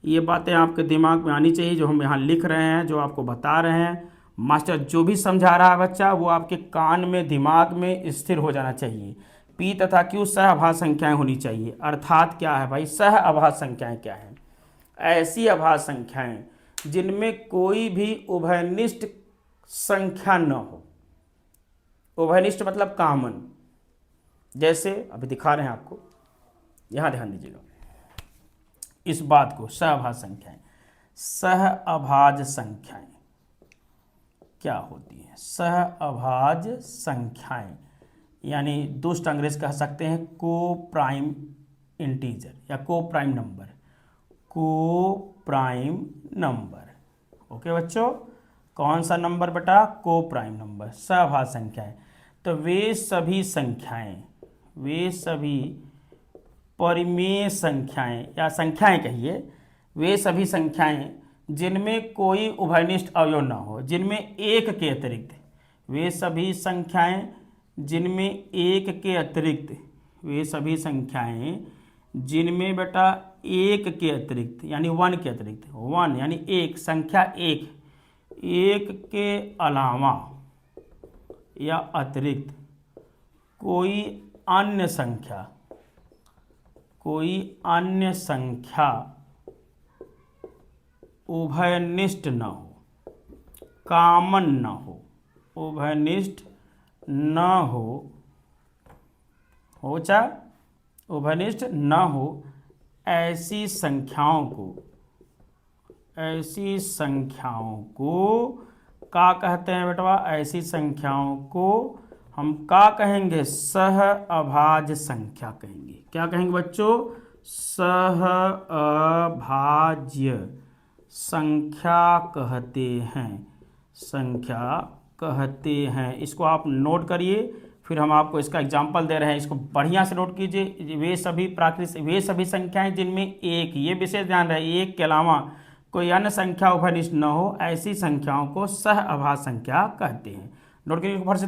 ये बातें आपके दिमाग में आनी चाहिए, जो हम यहाँ लिख रहे हैं, जो आपको बता रहे हैं। मास्टर जो भी समझा रहा है बच्चा, वो आपके कान में, दिमाग में स्थिर हो जाना चाहिए। p तथा q सहअभाज्य संख्याएं होनी चाहिए। अर्थात क्या है भाई, सहअभाज्य संख्याएं क्या है? ऐसी अभाज्य संख्याएं जिनमें कोई भी उभयनिष्ठ संख्या न हो। उभयनिष्ठ मतलब कॉमन। जैसे अभी दिखा रहे हैं आपको, यहाँ ध्यान दीजिएगा इस बात को। सहअभाज्य संख्याएं, सहअभाज्य संख्याएं क्या होती हैं? सहअभाज्य संख्याएं यानी दुष्ट अंग्रेज कह सकते हैं को प्राइम इंटीजर या को प्राइम नंबर, को प्राइम नंबर। ओके बच्चों, कौन सा नंबर बेटा? को प्राइम नंबर, सहअभाज्य संख्याएं। तो वे सभी संख्याएं, वे सभी परिमेय संख्याएं या संख्याएं कहिए, वे सभी संख्याएं जिनमें कोई उभयनिष्ठ अवयव न हो, जिनमें एक के अतिरिक्त, वे सभी संख्याएं जिनमें एक के अतिरिक्त, वे सभी संख्याएं जिनमें बेटा एक के अतिरिक्त यानी 1 के अतिरिक्त, 1 यानी एक, संख्या एक, एक के अलावा या अतिरिक्त कोई अन्य संख्या, कोई अन्य संख्या उभयनिष्ठ न हो, कॉमन न हो, उभयनिष्ठ न हो चाहे उभयनिष्ठ न हो, ऐसी संख्याओं को का कहते हैं बेटवा? ऐसी संख्याओं को हम का कहेंगे? सह अभाज्य संख्या कहेंगे। क्या कहेंगे बच्चों? सह अभाज्य संख्या कहते हैं, संख्या कहते हैं। इसको आप नोट करिए, फिर हम आपको इसका एग्जाम्पल दे रहे हैं, इसको बढ़िया से नोट कीजिए। वे सभी संख्याएं जिनमें एक, ये विशेष ध्यान रहे, एक के अलावा कोई अन्य संख्या उभयनिष्ठ न हो, ऐसी संख्याओं को सह अभाज्य संख्या कहते हैं। नोट करिए ऊपर से।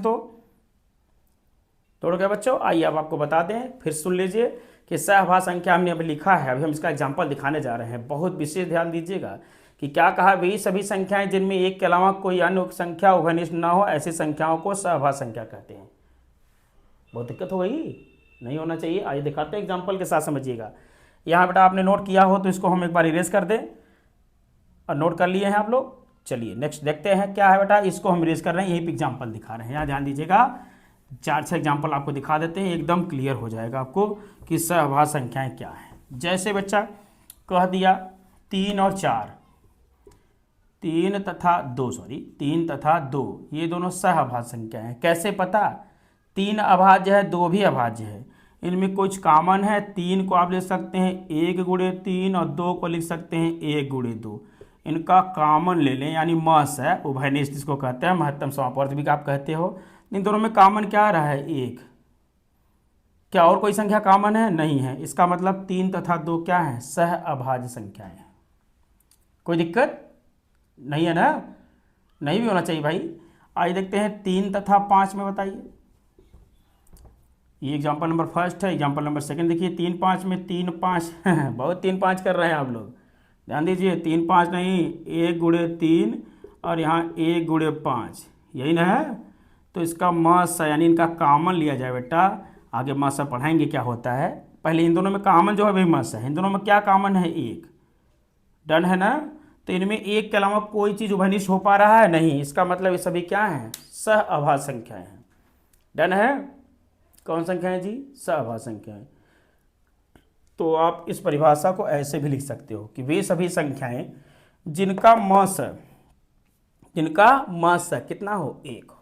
तोड़ गए बच्चों? आइए अब आपको बता दें, फिर सुन लीजिए कि सह अभाज्य संख्या हमने अभी लिखा है, अभी हम इसका एग्जाम्पल दिखाने जा रहे हैं। बहुत विशेष ध्यान दीजिएगा कि क्या कहा? वे सभी संख्याएं जिनमें एक के अलावा कोई अन्य संख्या उभयनिष्ठ न हो, ऐसी संख्याओं को सह अभाज्य संख्या कहते हैं। बहुत दिक्कत हो गई? नहीं होना चाहिए। आइए दिखाते हैं एग्जाम्पल के साथ, समझिएगा। यहाँ बेटा आपने नोट किया हो तो इसको हम एक बार इरेज कर दें, और नोट कर लिए हैं आप लोग। चलिए नेक्स्ट देखते हैं क्या है बेटा। इसको हम इरेज कर रहे हैं, यही पे एग्जाम्पल दिखा रहे हैं। यहाँ ध्यान दीजिएगा, 4-6 एग्जाम्पल आपको दिखा देते हैं, एकदम क्लियर हो जाएगा आपको कि सह अभाज्य संख्याएं क्या हैं। जैसे बच्चा कह दिया 3 और 4, 3 तथा 2, ये दोनों सह अभाज्य संख्या हैं। कैसे पता? 3 अभाज्य है, 2 भी अभाज्य है, इनमें कुछ कॉमन है। 3 को आप लिख सकते हैं 1 गुणे 3 और 2 को लिख सकते हैं 1 गुणे 2। इनका कॉमन ले लें, यानी मस है, उभयनिष्ठ जिसको कहते हैं, महत्तम समापवर्त भी आप कहते हो। इन दोनों में कॉमन क्या आ रहा है? 1। क्या और कोई संख्या कॉमन है? नहीं है। इसका मतलब 3 तथा 2 क्या है? सह अभाज्य संख्याएं हैं। कोई दिक्कत नहीं है ना? नहीं भी होना चाहिए भाई। आइए देखते हैं 3 तथा 5 में, बताइए। ये एग्जाम्पल नंबर फर्स्ट है। एग्जाम्पल नंबर सेकंड देखिए, 3 5 में 3 5 बहुत 3 5 कर रहे हैं आप लोग, ध्यान दीजिए। 3 5 नहीं, 1 गुणे 3 और यहाँ 1 गुणे 5, यही ना है। तो इसका मस यानी इनका कॉमन लिया जाए बेटा। आगे मस पढ़ाएंगे क्या होता है। पहले इन दोनों में कॉमन जो है वही मस है। इन दोनों में क्या कॉमन है? 1। डन है ना? तो इनमें एक के अलावा कोई चीज़ उभयनिष्ठ हो पा रहा है? नहीं। इसका मतलब ये सभी क्या हैं? सह अभाज्य संख्याएं हैं। डन है? कौन संख्या है जी? सह अभाज्य संख्याएं। तो आप इस परिभाषा को ऐसे भी लिख सकते हो कि वे सभी संख्याएं जिनका मस कितना हो? 1 हो।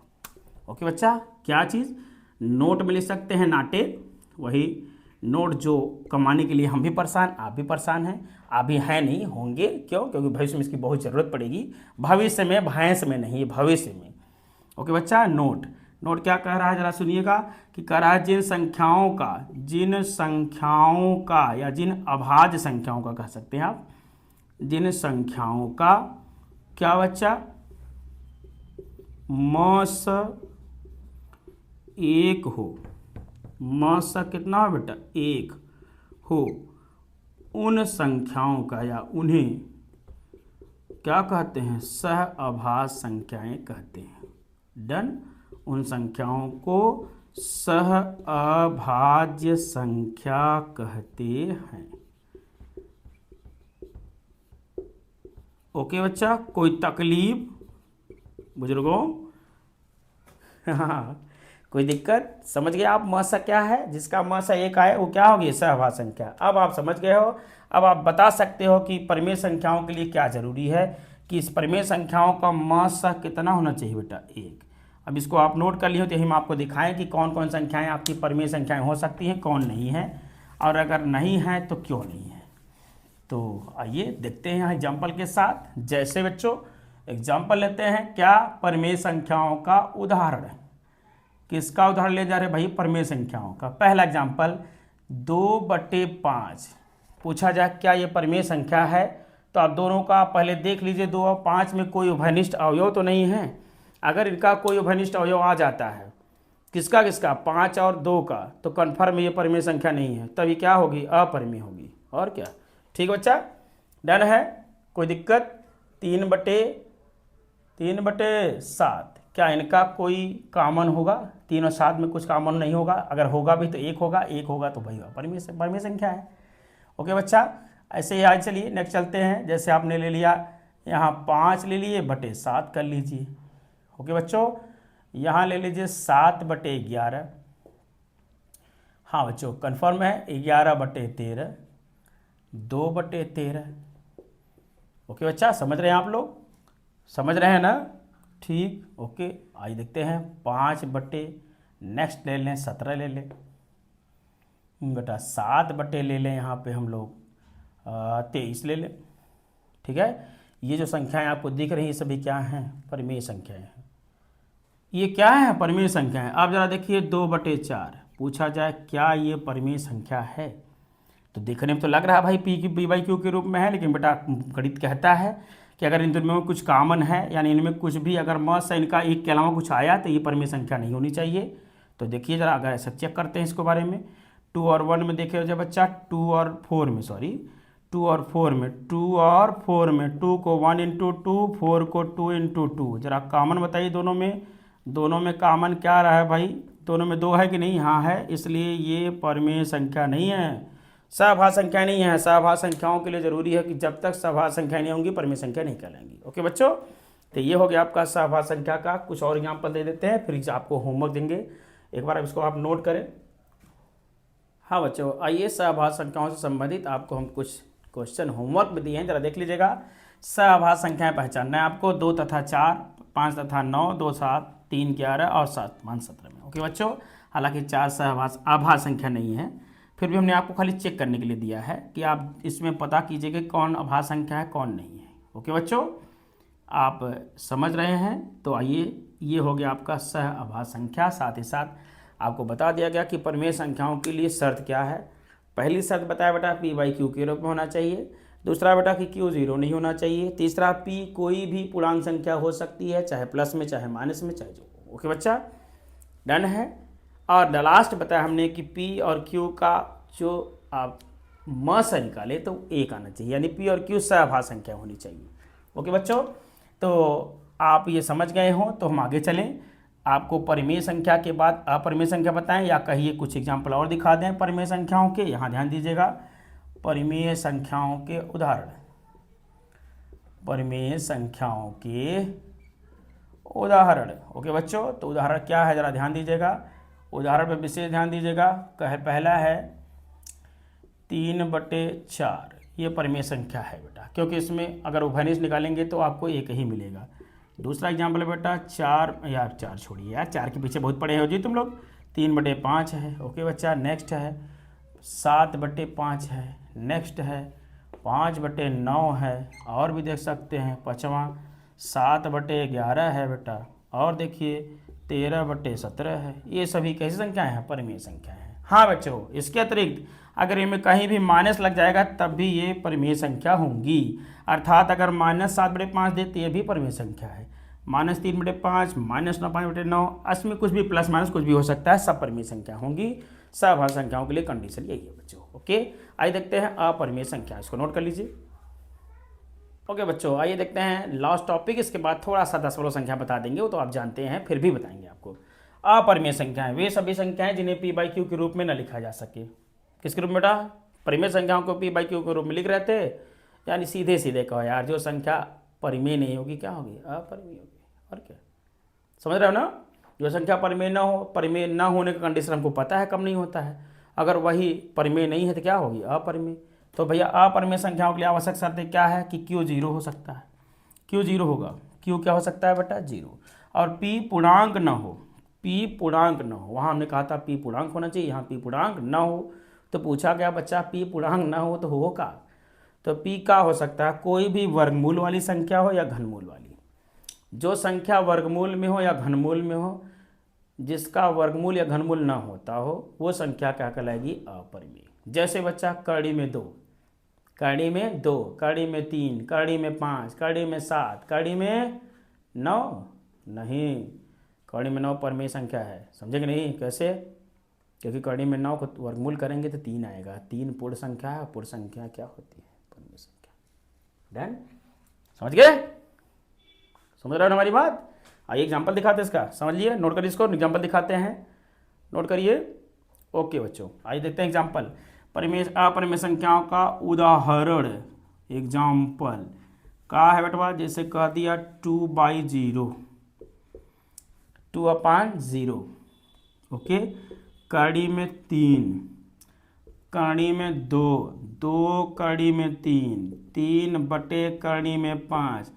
ओके बच्चा, क्या चीज़? नोट में लिख सकते हैं नाटे, वही नोट जो कमाने के लिए हम भी परेशान, आप भी परेशान हैं। अभी है नहीं, होंगे। क्यों? क्योंकि भविष्य में इसकी बहुत ज़रूरत पड़ेगी। भविष्य में, भैंस में नहीं, भविष्य में। ओके बच्चा, नोट क्या कह रहा है जरा सुनिएगा। कि कह रहा है जिन संख्याओं का या जिन अभाज्य संख्याओं का कह सकते हैं आप, जिन संख्याओं का क्या बच्चा? मस 1 हो। मस कितना हो बेटा? 1 हो। उन संख्याओं का या उन्हें क्या कहते हैं? सह अभाज्य संख्याएं कहते हैं। डन? उन संख्याओं को सह अभाज्य संख्या कहते हैं। ओके बच्चा, कोई तकलीफ बुजुर्गों? हाँ, कोई दिक्कत? समझ गए आप मस क्या है? जिसका मस 1 आए वो क्या होगी? सह अभाज्य संख्या। अब आप समझ गए हो। अब आप बता सकते हो कि परिमेय संख्याओं के लिए क्या जरूरी है, कि इस परिमेय संख्याओं का मस कितना होना चाहिए बेटा? 1। अब इसको आप नोट कर लिए हो तो हम आपको दिखाएं कि कौन कौन संख्याएं आपकी परिमेय संख्याएं हो सकती हैं, कौन नहीं है, और अगर नहीं है तो क्यों नहीं है। तो आइए देखते हैं यहाँ एग्जाम्पल के साथ। जैसे बच्चों एग्जाम्पल लेते हैं, क्या? परिमेय संख्याओं का उदाहरण। किसका उदाहरण ले जा रहे भाई? परिमेय संख्याओं का। पहला एग्जाम्पल 2/5 पूछा जाए क्या ये परिमेय संख्या है? तो आप दोनों का पहले देख लीजिए, 2 और 5 में कोई उभयनिष्ठ अवयव तो नहीं है। अगर इनका कोई उभयनिष्ठ अवयव आ जाता है, किसका 5 और 2 का, तो कन्फर्म ये परिमेय संख्या नहीं है, तभी क्या होगी? अपरिमेय होगी। और क्या? ठीक बच्चा, डन है? कोई दिक्कत? 3/7 क्या इनका कोई कॉमन होगा? 3 और 7 में कुछ कॉमन नहीं होगा। अगर होगा भी तो 1 होगा, 1 होगा तो भाई परिमेय संख्या है। ओके बच्चा, ऐसे ही आज चलिए नेक्स्ट चलते हैं। जैसे आपने ले लिया यहाँ 5 ले लिए, 7 कर लीजिए। ओके बच्चों, यहाँ ले लीजिए 7/11। हाँ बच्चों, कन्फर्म है। 11/13, 2/13। ओके बच्चा, समझ रहे हैं आप लोग? समझ रहे हैं ना? ठीक, ओके। आइए देखते हैं 5 बटे, नेक्स्ट ले लें 17 ले लें बेटा, 7 बटे ले लें यहाँ पे हम लोग 23 ले लें। ठीक है, ये जो संख्याएं आपको दिख रही हैं ये सभी क्या हैं? परिमेय संख्याएं हैं। ये क्या है? परिमेय संख्याएं। आप जरा देखिए 2/4 पूछा जाए क्या ये परिमेय संख्या है? तो देखने में तो लग रहा है भाई p/q के रूप में है, लेकिन बेटा गणित कहता है कि अगर इन दोनों में कुछ कॉमन है, यानी इनमें कुछ भी अगर मस है इनका एक के अलावा कुछ आया तो ये परिमेय संख्या नहीं होनी चाहिए। तो देखिए जरा, अगर ऐसा चेक करते हैं इसको बारे में, 2 और 1 में देखिए जब बच्चा 2 और 4 में, सॉरी 2 और 4 में, 2 और 4 में, 2 को 1 इंटू 2, 4 को 2 इंटू 2, जरा कॉमन बताइए दोनों में। दोनों में कॉमन क्या रहा है भाई? दोनों में 2 है कि नहीं? हाँ है, इसलिए ये परिमेय संख्या नहीं है, सहभाज्य संख्या नहीं है। सहभाज्य संख्याओं के लिए जरूरी है कि जब तक सहभाज्य संख्या नहीं होंगी परिमेय संख्या नहीं कहलाएंगी। ओके बच्चों, तो ये हो गया आपका सहभाज्य संख्या का। कुछ और एग्जाम्पल दे देते हैं, फिर आपको होमवर्क देंगे, एक बार इसको आप नोट करें। हाँ बच्चों, आइए सहभाज्य संख्याओं से संबंधित आपको हम कुछ क्वेश्चन होमवर्क में दिए हैं, जरा देख लीजिएगा। सहभाज्य संख्याएं पहचानना है आपको, 2 तथा 4, 5 तथा 9, 2 7, 3 11 और 7 5 17 में। ओके बच्चों, हालांकि 4 सहभाज्य आभाज्य संख्या नहीं है, फिर भी हमने आपको खाली चेक करने के लिए दिया है कि आप इसमें पता कीजिए कि कौन अभाज्य संख्या है कौन नहीं है। ओके बच्चों, आप समझ रहे हैं? तो आइए, ये हो गया आपका सह अभाज्य संख्या। साथ ही साथ आपको बता दिया गया कि परिमेय संख्याओं के लिए शर्त क्या है। पहली शर्त बताया बेटा p/q के रूप में होना चाहिए। दूसरा बेटा कि q 0 नहीं होना चाहिए। तीसरा p कोई भी पूर्णांक संख्या हो सकती है, चाहे प्लस में चाहे माइनस में चाहे जो। ओके बच्चा, डन है। और लास्ट बताया हमने कि p और q का जो आप म से निकाले तो 1 आना चाहिए, यानी p और q सहभाज्य संख्या होनी चाहिए। ओके बच्चों, तो आप ये समझ गए हो, तो हम आगे चलें। आपको परिमेय संख्या के बाद अपरिमेय संख्या बताएं, या कहिए कुछ एग्जाम्पल और दिखा दें परिमेय संख्याओं के। यहाँ ध्यान दीजिएगा, परिमेय संख्याओं के उदाहरण, परिमेय संख्याओं के उदाहरण। ओके बच्चों, तो उदाहरण क्या है जरा ध्यान दीजिएगा, उदाहरण पर विशेष ध्यान दीजिएगा। पहला है 3/4, ये परिमेय संख्या है बेटा, क्योंकि इसमें अगर उभयनिष्ठ निकालेंगे तो आपको एक ही मिलेगा। दूसरा एग्जाम्पल है बेटा 4 छोड़िए यार, 4 के पीछे बहुत पड़े हो जी तुम लोग, 3/5 है। ओके बच्चा, नेक्स्ट है 7/5 है, नेक्स्ट है 5/9 है, और भी देख सकते हैं। पाँचवा 7/11 है बेटा, और देखिए 13/17 है। ये सभी कैसी संख्याएं हैं? परिमेय संख्याएं हैं। हाँ बच्चों, इसके अतिरिक्त अगर इनमें कहीं भी माइनस लग जाएगा तब भी ये परिमेय संख्या होंगी। अर्थात अगर -7/5 दे तो ये भी परिमेय संख्या है, -3/5, -9 5/9, इसमें कुछ भी प्लस माइनस कुछ भी हो सकता है, सब परिमेय संख्या होंगी। सहभाज्य संख्याओं के लिए कंडीशन यही है बच्चों। ओके, आइए देखते हैं अपरिमेय संख्या, इसको नोट कर लीजिए। ओके बच्चों, आइए देखते हैं लास्ट टॉपिक, इसके बाद थोड़ा सा दशमलव संख्या बता देंगे, वो तो आप जानते हैं, फिर भी बताएंगे आपको। अपरिमेय संख्याएं वे सभी संख्याएं जिन्हें p/q के रूप में न लिखा जा सके। किसके रूप में बेटा? परिमेय संख्याओं को p/q के रूप में लिख रहे थे, यानी सीधे सीधे कहो यार, जो संख्या परिमेय नहीं होगी क्या होगी? अपरिमेय होगी। और क्या, समझ रहे हो ना? जो संख्या परिमेय ना हो, परिमेय ना होने का कंडीशन हमको पता है कब नहीं होता है, अगर वही परिमेय नहीं है तो क्या होगी? अपरिमेय। तो भैया अपरिमेय संख्याओं के लिए आवश्यक शर्त क्या है कि q 0 हो सकता है। q 0 होगा, q क्या हो सकता है बेटा? 0। और p पूर्णांक ना हो, p पूर्णांक ना हो, वहाँ हमने कहा था p पूर्णांक होना चाहिए, यहाँ p पूर्णांक ना हो। तो पूछा गया बच्चा p पूर्णांक ना हो तो होगा, तो p का हो सकता है कोई भी वर्गमूल वाली संख्या हो या घनमूल वाली। जो संख्या वर्गमूल में हो या घनमूल में हो, जिसका वर्गमूल या घनमूल ना होता हो, वो संख्या क्या कहलाएगी? अपरिमेय। जैसे बच्चा कड़ी में 2, कड़ी में 2, कड़ी में 3, कड़ी में 5, कड़ी में 7, कड़ी में 9, नहीं, कड़ी में 9 परिमेय संख्या है। समझे कि नहीं? कैसे? क्योंकि कड़ी में 9 को वर्गमूल करेंगे तो 3 आएगा, 3 पूर्ण संख्या है, पूर्ण संख्या क्या होती है? परिमेय संख्या। डन, समझ गए? समझ रहे हो हमारी बात? आइए एग्जाम्पल दिखाते हैं इसका, समझ लिए, नोट करिए इसको, एग्जाम्पल दिखाते हैं, नोट करिए। ओके बच्चों, आइए देखते हैं एग्जाम्पल। परिमेय अपरिमेय संख्याओं का उदाहरण, एग्जाम्पल का है बेटवा, जैसे कह दिया 2/0, 2/0। ओके, कड़ी में 3, कड़ी में 2, 2 कड़ी में 3, 3/कड़ी में 5,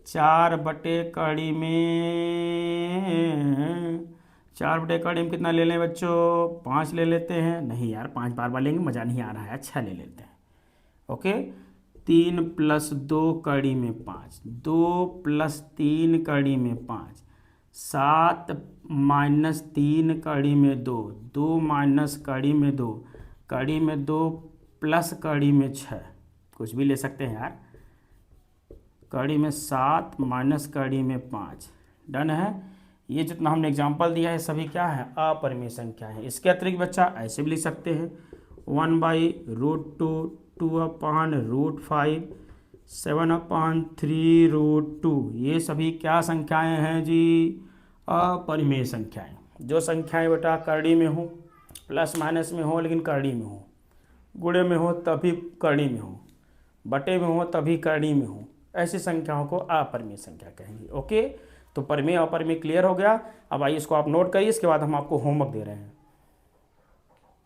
4/4 में कितना ले लें बच्चों? 5 ले लेते हैं। नहीं यार, 5 बार बार लेंगे मज़ा नहीं आ रहा है, अच्छा ले लेते हैं। ओके, 3 + 2/5, 2 + 3/5, 7 - 3/2, 2 - 2 प्लस 6, कुछ भी ले सकते हैं यार। 7 - 5, डन है। ये जितना हमने एग्जांपल दिया है सभी क्या है? अपरिमेय संख्या है। इसके अतिरिक्त बच्चा ऐसे भी लिख सकते हैं 1/√2, 2/√5, 7/3√2। ये सभी क्या संख्याएं हैं जी? अपरिमेय संख्याएं। जो संख्याएं बेटा करड़ी में हो, प्लस माइनस में हो लेकिन करड़ी में हो, गुणे में हो तभी करड़ी में हो, बटे में हो तभी करड़ी में हो, ऐसी संख्याओं को अपरिमेय संख्या कहेंगे। ओके, तो परिमेय अपरिमेय क्लियर हो गया। अब आइए इसको आप नोट करिए, इसके बाद हम आपको होमवर्क दे रहे हैं।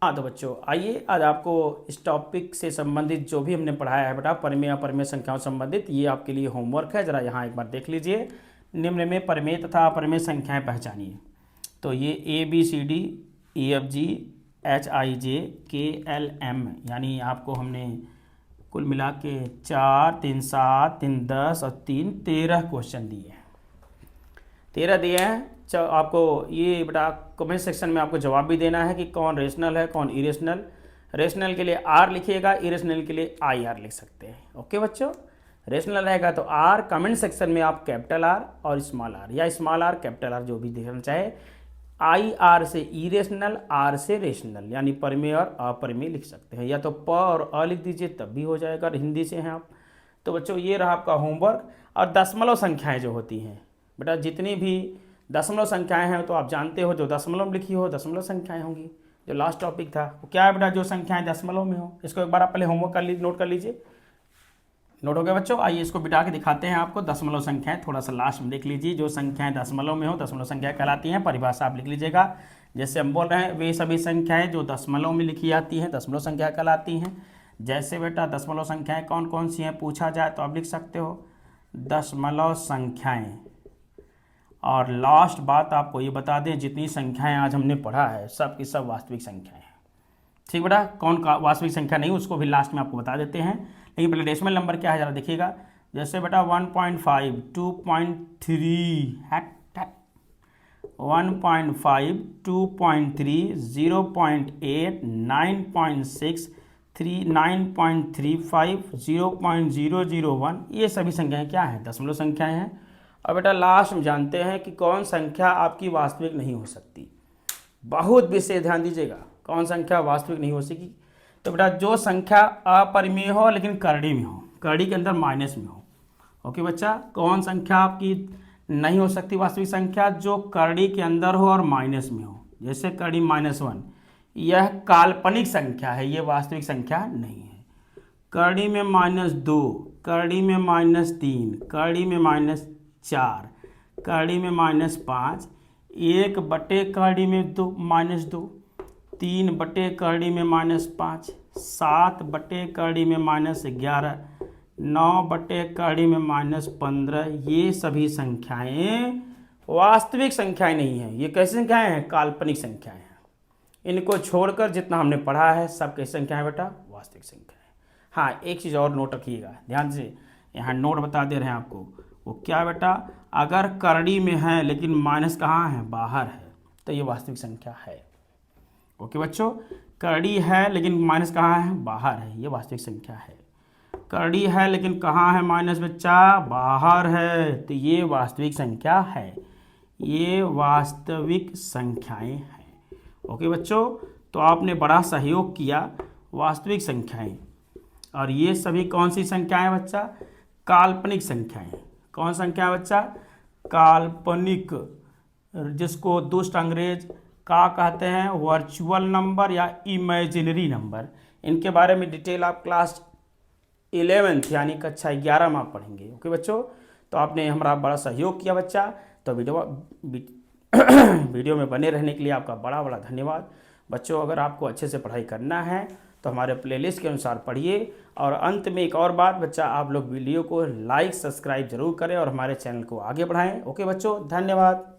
हाँ तो बच्चों आइए, आज आपको इस टॉपिक से संबंधित जो भी हमने पढ़ाया है बेटा, परिमेय अपरिमेय संख्याओं संबंधित, ये आपके लिए होमवर्क है। ज़रा यहाँ एक बार देख लीजिए। निम्न में परिमेय तथा अपरिमेय संख्याएं पहचानिए। तो ये ABCD EFG HIJ KLM, यानी आपको हमने कुल मिला के 4, 3, 7, 3, 10 और 3, 13 क्वेश्चन दिए हैं। 13 दिए हैं। आपको ये बेटा कमेंट सेक्शन में आपको जवाब भी देना है कि कौन रेशनल है कौन इरेशनल। रेशनल के लिए R लिखिएगा, इरेशनल के लिए IR लिख सकते हैं। ओके बच्चों, रेशनल रहेगा तो R, कमेंट सेक्शन में आप कैपिटल R और स्मॉल r या स्मॉल r कैपिटल R जो भी देखना चाहे। IR से इरेशनल, R से रेशनल, यानी परिमेय और अपरिमेय लिख सकते हैं। या तो प और अ लिख दीजिए तब भी हो जाएगा, हिंदी से हैं आप। तो बच्चों ये रहा आपका होमवर्क। और दशमलव संख्याएं जो होती हैं बेटा, जितनी भी दशमलव संख्याएं हैं तो आप जानते हो, जो दशमलव में लिखी हो दशमलव संख्याएं होंगी। जो लास्ट टॉपिक था वो क्या है बेटा? जो संख्याएं दशमलव में हो। इसको एक बार आप पहले होमवर्क कर लीजिए, नोट कर लीजिए। नोट हो गया बच्चों? आइए इसको बिठा के दिखाते हैं आपको। दशमलव संख्याएं थोड़ा सा लास्ट में देख लीजिए। जो संख्याएं दशमलव में हो दशमलव संख्याएं कहलाती हैं। परिभाषा आप लिख लीजिएगा। जैसे हम बोल रहे हैं, वे सभी संख्याएं जो दशमलव में लिखी जाती हैं दशमलव संख्या कहलाती हैं। जैसे बेटा दशमलव संख्याएं कौन कौन सी हैं पूछा जाए तो आप लिख सकते हो दशमलव संख्याएं। और लास्ट बात आपको ये बता दें, जितनी संख्याएं आज हमने पढ़ा है सब की सब वास्तविक संख्याएं हैं। ठीक बेटा, कौन का वास्तविक संख्या नहीं उसको भी लास्ट में आपको बता देते हैं। लेकिन पहले डेसिमल नंबर क्या है जरा देखिएगा। जैसे बेटा 1.5, 2.3, 1.5, 2.3, 0.8, 9.6, 9.35, 0.001, ये सभी संख्याएं क्या हैं? दशमलव संख्याएं हैं। और बेटा लास्ट में जानते हैं कि कौन संख्या आपकी वास्तविक नहीं हो सकती। बहुत विशेष ध्यान दीजिएगा, कौन संख्या वास्तविक नहीं हो सकी। तो बेटा जो संख्या अपरिमेय हो लेकिन करड़ी में हो, करड़ी के अंदर माइनस में हो। ओके बच्चा, कौन संख्या आपकी नहीं हो सकती वास्तविक संख्या? जो करड़ी के अंदर हो और माइनस में हो। जैसे करड़ी -1, यह काल्पनिक संख्या है, ये वास्तविक संख्या नहीं है। करड़ी में -2, करड़ी में -3, करड़ी में -4, करड़ी में -5, 1/, करड़ी में -2, 3/, करड़ी में -5, 7/, करड़ी में -11, 9/, करड़ी में -15, ये सभी संख्याएं वास्तविक संख्याएं नहीं हैं। ये कैसी संख्याएं हैं? काल्पनिक संख्याएं हैं। इनको छोड़कर जितना हमने पढ़ा है सब कैसी संख्याएं बेटा? वास्तविक संख्याएं। हाँ, एक चीज़ और नोट रखिएगा ध्यान से, यहाँ नोट बता दे रहे हैं आपको। वो क्या बेटा? अगर करड़ी में है लेकिन माइनस कहाँ है? बाहर है, तो ये वास्तविक संख्या है। ओके बच्चों, करड़ी है लेकिन माइनस कहाँ है? बाहर है, ये वास्तविक संख्या है। करड़ी है लेकिन कहाँ है माइनस बच्चा? बाहर है, तो ये वास्तविक संख्या है। ये वास्तविक संख्याएं हैं। ओके बच्चों, तो आपने बड़ा सहयोग किया। वास्तविक संख्याएं, और ये सभी कौन सी संख्याएं बच्चा? काल्पनिक संख्याएं। कौन संख्या बच्चा? काल्पनिक, जिसको दुष्ट अंग्रेज का कहते हैं, वर्चुअल नंबर या इमेजिनरी नंबर। इनके बारे में डिटेल आप क्लास 11th यानी कक्षा 11 में आप पढ़ेंगे। ओके बच्चों, तो आपने हमारा बड़ा सहयोग किया बच्चा। तो वीडियो में बने रहने के लिए आपका बड़ा बड़ा धन्यवाद। बच्चों अगर आपको अच्छे से पढ़ाई करना है तो हमारे प्लेलिस्ट के अनुसार पढ़िए। और अंत में एक और बात बच्चा, आप लोग वीडियो को लाइक सब्सक्राइब जरूर करें और हमारे चैनल को आगे बढ़ाएं। ओके बच्चों, धन्यवाद।